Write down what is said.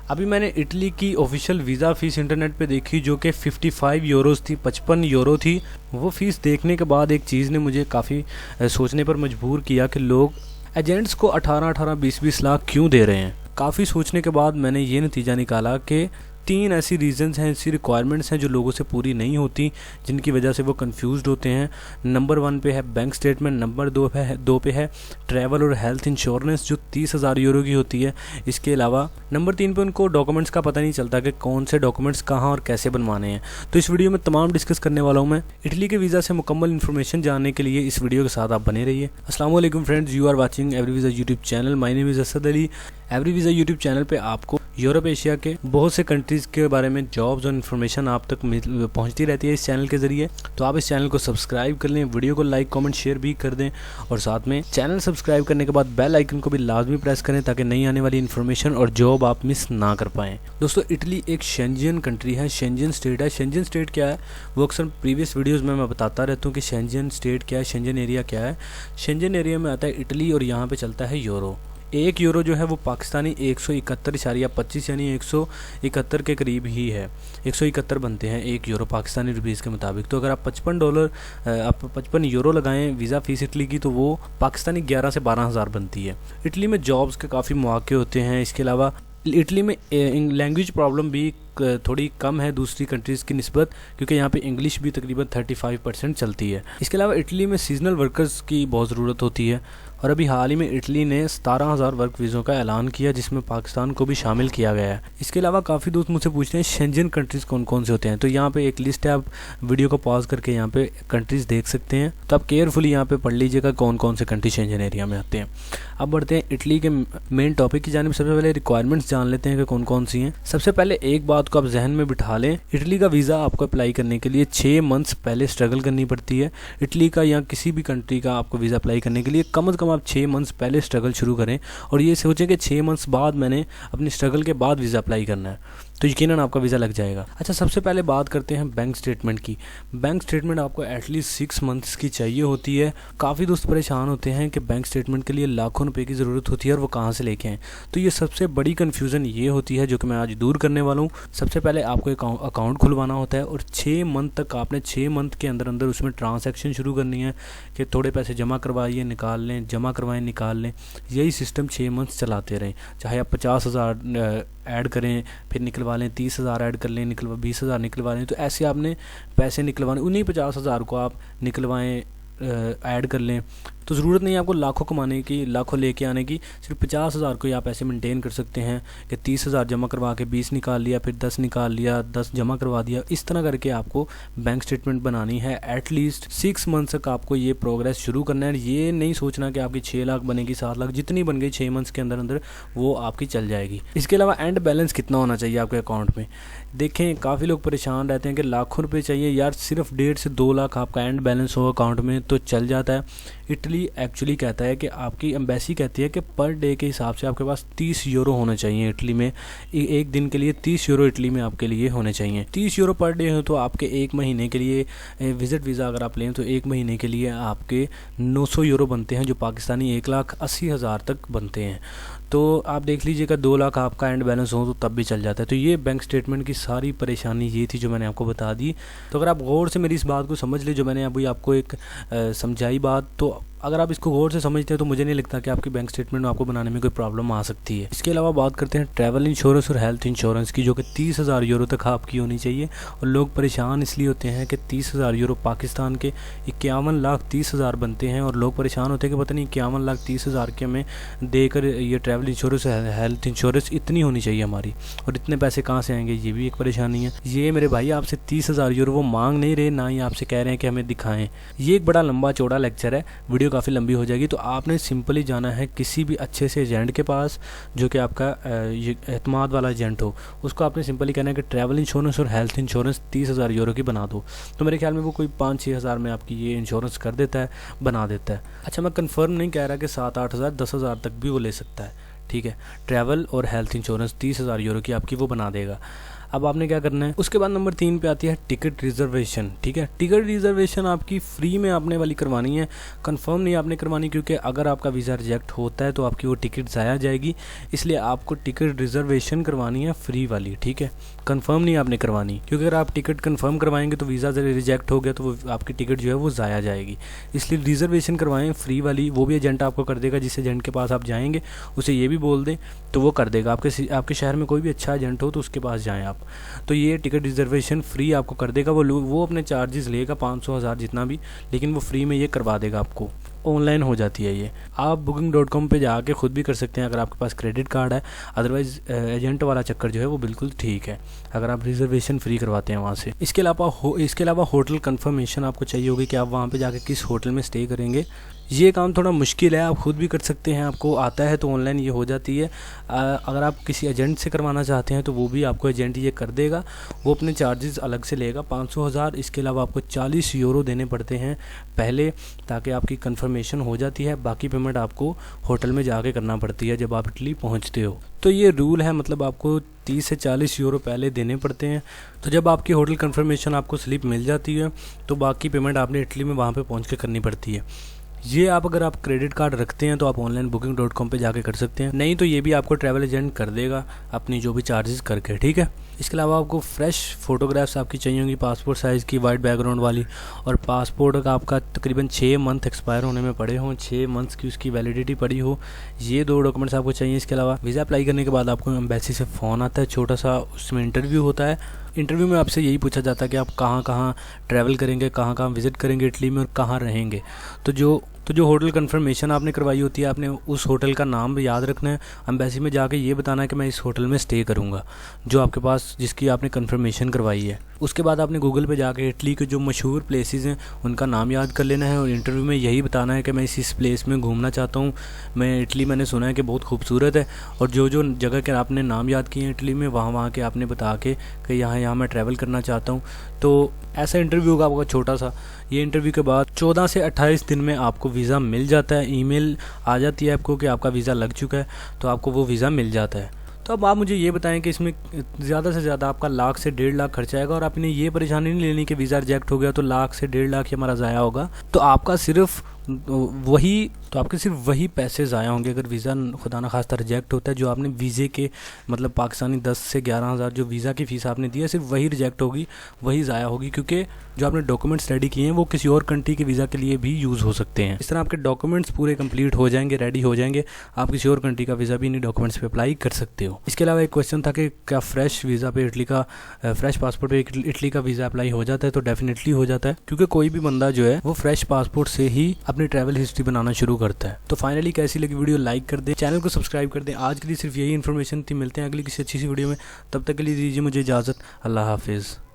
अभी मैंने इटली की ऑफिशियल वीज़ा फ़ीस इंटरनेट पे देखी जो कि 55 यूरोज़ थी, 55 यूरो थी। वो फ़ीस देखने के बाद एक चीज़ ने मुझे काफ़ी सोचने पर मजबूर किया कि लोग एजेंट्स को 18-18, 20-20 लाख क्यों दे रहे हैं। काफ़ी सोचने के बाद मैंने ये नतीजा निकाला कि 3 ऐसी रीज़न्स हैं, ऐसी रिक्वायरमेंट्स हैं जो लोगों से पूरी नहीं होती, जिनकी वजह से वो कंफ्यूज्ड होते हैं। नंबर 1 पे है बैंक स्टेटमेंट, नंबर 2 पे है ट्रैवल और हेल्थ इंश्योरेंस जो 30,000 यूरो की होती है। इसके अलावा नंबर 3 पे उनको डॉक्यूमेंट्स का पता नहीं चलता कि कौन से डॉक्यूमेंट्स कहाँ और कैसे बनवाने हैं। तो इस वीडियो में तमाम डिस्कस करने वाला हूँ मैं। इटली के वीज़ा से मुकम्मल इन्फॉर्मेशन जानने के लिए इस वीडियो के साथ आप बने रहिए। अस्सलाम वालेकुम friends, you are watching Every Visa YouTube channel. My name is Asad Ali. Every Visa YouTube channel पे आपको यूरोप एशिया के बहुत से कंट्रीज़ के बारे में जॉब्स और इन्फॉर्मेशन आप तक पहुंचती रहती है इस चैनल के ज़रिए। तो आप इस चैनल को सब्सक्राइब कर लें, वीडियो को लाइक कमेंट शेयर भी कर दें और साथ में चैनल सब्सक्राइब करने के बाद बेल आइकन को भी लाजमी प्रेस करें ताकि नई आने वाली इन्फॉर्मेशन और जॉब आप मिस ना कर पाएँ। दोस्तों, इटली एक शेंजन कंट्री है, शेंजन स्टेट है। शेंजन स्टेट क्या है वो अक्सर प्रीवियस वीडियोज़ में मैं बताता रहता हूँ कि शेंजन स्टेट क्या है, शेंजन एरिया क्या है। शेंजन एरिया में आता है इटली और यहाँ पर चलता है यूरो। 1 यूरो जो है वो पाकिस्तानी 171.25 यानी 171 के करीब ही है। 171 बनते हैं 1 यूरो पाकिस्तानी रुपीज़ के मुताबिक। तो अगर आप आप 55 यूरो लगाएं वीज़ा फ़ीस इटली की तो वो पाकिस्तानी 11 से 12 हज़ार बनती है। इटली में जॉब्स के काफ़ी मौके होते हैं। इसके अलावा इटली में लैंग्वेज प्रॉब्लम भी थोड़ी कम है दूसरी कंट्रीज़ की निस्बत, क्योंकि यहाँ पे इंग्लिश भी तकरीबन 35% चलती है। इसके अलावा इटली में सीजनल वर्कर्स की बहुत ज़रूरत होती है और अभी हाल ही में इटली ने 17,000 वर्क वीज़ों का ऐलान किया जिसमें पाकिस्तान को भी शामिल किया गया है। इसके अलावा काफ़ी दोस्त मुझसे पूछते हैं शेंजन कंट्रीज़ कौन कौन से होते हैं। तो यहाँ पे एक लिस्ट है, आप वीडियो को पॉज करके यहाँ पे कंट्रीज़ देख सकते हैं। तो आप केयरफुली यहाँ पे पढ़ लीजिएगा कौन कौन से कंट्री शेंजन एरिया में आते हैं। अब बढ़ते हैं इटली के मेन टॉपिक की जानिब। सबसे पहले रिक्वायरमेंट्स जान लेते हैं कि कौन कौन सी हैं। सबसे पहले एक बात को आप जहन में बिठा लें, इटली का वीज़ा आपको अप्लाई करने के लिए 6 मंथ्स पहले स्ट्रगल करनी पड़ती है। इटली का या किसी भी कंट्री का आपको वीज़ा अप्लाई करने के लिए कम से कम आप 6 मंथ्स पहले स्ट्रगल शुरू करें और ये सोचें कि 6 मंथ्स बाद मैंने अपनी स्ट्रगल के बाद वीज़ा अप्लाई करना है, तो यकीनन आपका वीज़ा लग जाएगा। अच्छा, सबसे पहले बात करते हैं बैंक स्टेटमेंट की। बैंक स्टेटमेंट आपको एटलीस्ट 6 मंथ्स की चाहिए होती है। काफ़ी दोस्त परेशान होते हैं कि बैंक स्टेटमेंट के लिए लाखों रुपए की ज़रूरत होती है और वो कहाँ से लेके आएँ। तो ये सबसे बड़ी कन्फ्यूज़न ये होती है जो कि मैं आज दूर करने वाला हूँ। सबसे पहले आपको एक अकाउंट खुलवाना होता है और 6 मंथ तक आपने 6 मंथ के अंदर अंदर उसमें ट्रांसैक्शन शुरू करनी है कि थोड़े पैसे जमा करवाइए निकाल लें, जमा करवाएं निकाल लें। यही सिस्टम 6 मंथ्स चलाते रहें। चाहे आप 50,000 ऐड करें फिर निकलवा लें, 30,000 ऐड कर लें 20,000 निकलवा लें। तो ऐसे आपने पैसे निकलवाने, उन्हीं 50,000 को आप निकलवाएं, ऐड कर लें। तो ज़रूरत नहीं है आपको लाखों कमाने की, लाखों लेके आने की। सिर्फ 50,000 को ही आप ऐसे मेंटेन कर सकते हैं कि 30,000 जमा करवा के 20 निकाल लिया, फिर 10 निकाल लिया, 10 जमा करवा दिया। इस तरह करके आपको बैंक स्टेटमेंट बनानी है। एटलीस्ट 6 मंथ तक आपको ये प्रोग्रेस शुरू करना है। ये नहीं सोचना कि आपकी 6 लाख बनेगी, 7 लाख, जितनी बन गई 6 मंथ्स के अंदर अंदर वो आपकी चल जाएगी। इसके अलावा एंड बैलेंस कितना होना चाहिए आपके अकाउंट में। देखें, काफ़ी लोग परेशान रहते हैं कि लाखों रुपये चाहिए। यार, सिर्फ 1.5 से 2 लाख आपका एंड बैलेंस हो अकाउंट में तो चल जाता है। इटली एक्चुअली कहता है कि आपकी एम्बेसी कहती है कि पर डे के हिसाब से आपके पास 30 यूरो होने चाहिए इटली में। एक दिन के लिए 30 यूरो इटली में आपके लिए होने चाहिए। 30 यूरो पर डे हो तो आपके 1 महीने के लिए विज़िट वीज़ा अगर आप लें तो 1 महीने के लिए आपके 900 यूरो बनते हैं जो पाकिस्तानी 1,80,000 तक बनते हैं। तो आप देख लीजिएगा 2 लाख आपका एंड बैलेंस हो तो तब भी चल जाता है। तो ये बैंक स्टेटमेंट की सारी परेशानी ये थी जो मैंने आपको बता दी। तो अगर आप गौर से मेरी इस बात को समझ ले जो मैंने अभी आपको एक समझाई बात, तो अगर आप इसको गौर से समझते हैं तो मुझे नहीं लगता कि आपकी बैंक स्टेटमेंट आपको बनाने में कोई प्रॉब्लम आ सकती है। इसके अलावा बात करते हैं ट्रैवल इंश्योरेंस और हेल्थ इंश्योरेंस की, जो कि 30,000 यूरो तक आपकी होनी चाहिए। और लोग परेशान इसलिए होते हैं कि 30,000 यूरो पाकिस्तान के 51,30,000 बनते हैं और लोग परेशान होते हैं कि पता नहीं 51,30,000 के हमें देकर ये ट्रैवल इंश्योरेंस हेल्थ इंश्योरेंस इतनी होनी चाहिए हमारी, और इतने पैसे कहाँ से आएंगे, ये भी एक परेशानी है। ये मेरे भाई आपसे 30,000 यूरो वो मांग नहीं रहे, ना ही आपसे कह रहे हैं कि हमें दिखाएं। ये एक बड़ा लंबा चौड़ा लेक्चर है, वीडियो काफ़ी लंबी हो जाएगी। तो आपने सिंपली जाना है किसी भी अच्छे से एजेंट के पास जो कि आपका एतमाद वाला एजेंट हो। उसको आपने सिंपली कहना है कि ट्रैवल इंश्योरेंस और हेल्थ इंश्योरेंस 30,000 यूरो की बना दो। तो मेरे ख्याल में वो कोई 5-6 हज़ार में आपकी ये इंश्योरेंस कर देता है, बना देता है। अच्छा, मैं कंफर्म नहीं कह रहा कि 7-8 हज़ार 10 हज़ार तक भी वो ले सकता है, ठीक है। ट्रैवल और हेल्थ इंश्योरेंस 30,000 यूरो की आपकी वो बना देगा। अब आपने क्या करना है, उसके बाद नंबर 3 पे आती है टिकट रिजर्वेशन। ठीक है, टिकट रिजर्वेशन आपकी फ्री में आपने वाली करवानी है, कंफर्म नहीं आपने करवानी, क्योंकि अगर आपका वीज़ा रिजेक्ट होता है तो आपकी वो टिकट ज़ाया जाएगी। इसलिए आपको टिकट रिजर्वेशन करवानी है फ्री वाली। ठीक है, कंफर्म नहीं आपने करवानी, क्योंकि अगर आप टिकट कंफर्म करवाएंगे तो वीज़ा रिजेक्ट हो गया तो वो आपकी टिकट जो है वो ज़ाया जाएगी। इसलिए रिजर्वेशन करवाएं फ्री वाली, वो भी एजेंट आपको कर देगा। जिस एजेंट के पास आप जाएंगे उसे ये भी बोल दें तो वो कर देगा। आपके शहर में कोई भी अच्छा एजेंट हो तो उसके पास जाएं आप, तो ये टिकट रिजर्वेशन फ्री आपको कर देगा। वो अपने चार्जेस लेगा 500-1000 जितना भी, लेकिन वो फ्री में ये करवा देगा आपको। ऑनलाइन हो जाती है ये, आप booking.com पे जाके खुद भी कर सकते हैं अगर आपके पास क्रेडिट कार्ड है। अदरवाइज़ एजेंट वाला चक्कर जो है वो बिल्कुल ठीक है अगर आप रिजर्वेशन फ्री करवाते हैं वहाँ से। इसके अलावा होटल कंफर्मेशन आपको चाहिए होगी कि आप वहाँ पे जाके किस होटल में स्टे करेंगे। ये काम थोड़ा मुश्किल है, आप खुद भी कर सकते हैं, आपको आता है तो ऑनलाइन ये हो जाती है। अगर आप किसी एजेंट से करवाना चाहते हैं तो वो भी आपको एजेंट ये कर देगा, वो अपने चार्जेस अलग से लेगा 500-1000। इसके अलावा आपको 40 यूरो देने पड़ते हैं पहले, ताकि आपकी कंफर्मेशन हो जाती है। बाकी पेमेंट आपको होटल में जाके करना पड़ती है जब आप इटली पहुंचते हो। तो ये रूल है, मतलब आपको 30 से 40 यूरो पहले देने पड़ते हैं। तो जब आपकी होटल कंफर्मेशन आपको स्लिप मिल जाती है तो बाकी पेमेंट आपने इटली में वहाँ पे पहुँच के करनी पड़ती है। ये अगर आप क्रेडिट कार्ड रखते हैं तो आप ऑनलाइन booking.com पे जाके कर सकते हैं, नहीं तो ये भी आपको ट्रैवल एजेंट कर देगा अपनी जो भी चार्जेस करके। ठीक है, इसके अलावा आपको फ्रेश फ़ोटोग्राफ्स आपकी चाहिए होंगी, पासपोर्ट साइज़ की वाइट बैकग्राउंड वाली, और पासपोर्ट का आपका तकरीबन 6 मंथ एक्सपायर होने में पड़े हों, 6 मंथ्स की उसकी वैलिडिटी पड़ी हो। ये 2 डॉक्यूमेंट्स आपको चाहिए। इसके अलावा वीज़ा अप्लाई करने के बाद आपको एम्बेसी से फ़ोन आता है छोटा सा, उसमें इंटरव्यू होता है। इंटरव्यू में आपसे यही पूछा जाता है कि आप कहाँ कहाँ ट्रैवल करेंगे, कहाँ कहाँ विज़िट करेंगे इटली में और कहाँ रहेंगे। तो जो होटल कंफर्मेशन आपने करवाई होती है, आपने उस होटल का नाम भी याद रखना है। एम्बेसी में जाके ये बताना है कि मैं इस होटल में स्टे करूँगा, जो आपके पास जिसकी आपने कंफर्मेशन करवाई है। उसके बाद आपने गूगल पे जाके इटली के जो मशहूर प्लेसेस हैं उनका नाम याद कर लेना है और इंटरव्यू में यही बताना है कि मैं इस प्लेस में घूमना चाहता हूँ, मैं इटली मैंने सुना है कि बहुत खूबसूरत है। और जो जो जगह के आपने नाम याद किए हैं इटली में, वहाँ के आपने बता के कि यहाँ मैं ट्रैवल करना चाहता हूँ। तो ऐसा इंटरव्यू होगा आपका छोटा सा। ये इंटरव्यू के बाद 14 से 28 दिन में आपको वीज़ा मिल जाता है। ईमेल आ जाती है आपको कि आपका वीज़ा लग चुका है, तो आपको वो वीज़ा मिल जाता है। तो अब आप मुझे ये बताएं कि इसमें ज़्यादा से ज़्यादा आपका 1 लाख से 1.5 लाख खर्चा आएगा, और आपने ये परेशानी नहीं लेनी कि वीज़ा रिजेक्ट हो गया तो 1 लाख से 1.5 लाख ही हमारा ज़ाया होगा। तो आपका सिर्फ आपके सिर्फ वही पैसे ज़ाया होंगे अगर वीज़ा खुदा न खास्ता रिजेक्ट होता है। जो आपने वीज़े के मतलब पाकिस्तानी 10 से 11,000 जो वीज़ा की फ़ीस आपने दी है, सिर्फ वही रिजेक्ट होगी, वही ज़ाया होगी, क्योंकि जो आपने डॉक्यूमेंट्स रेडी किए हैं वो किसी और कंट्री के वीज़ा के लिए भी यूज़ हो सकते हैं। इस तरह आपके डॉक्यूमेंट्स पूरे कंप्लीट हो जाएंगे, रेडी हो जाएंगे, आप किसी और कंट्री का वीज़ा भी इन्हीं डॉक्यूमेंट्स पे अप्लाई कर सकते हो। इसके अलावा एक क्वेश्चन था कि क्या फ्रेश वीज़ा पे इटली का फ्रेश पासपोर्ट पे इटली का वीज़ा अप्लाई हो जाता है? तो डेफिनेटली हो जाता है, क्योंकि कोई भी बंदा जो है वो फ्रेश पासपोर्ट से ही अपनी ट्रैवल हिस्ट्री बनाना शुरू करता है। तो फाइनली कैसी लगी वीडियो, लाइक कर दें, चैनल को सब्सक्राइब कर दें। आज के लिए सिर्फ यही इन्फॉर्मेशन थी, मिलते हैं अगली किसी अच्छी सी वीडियो में, तब तक के लिए दीजिए मुझे इजाज़त। अल्लाह हाफिज़।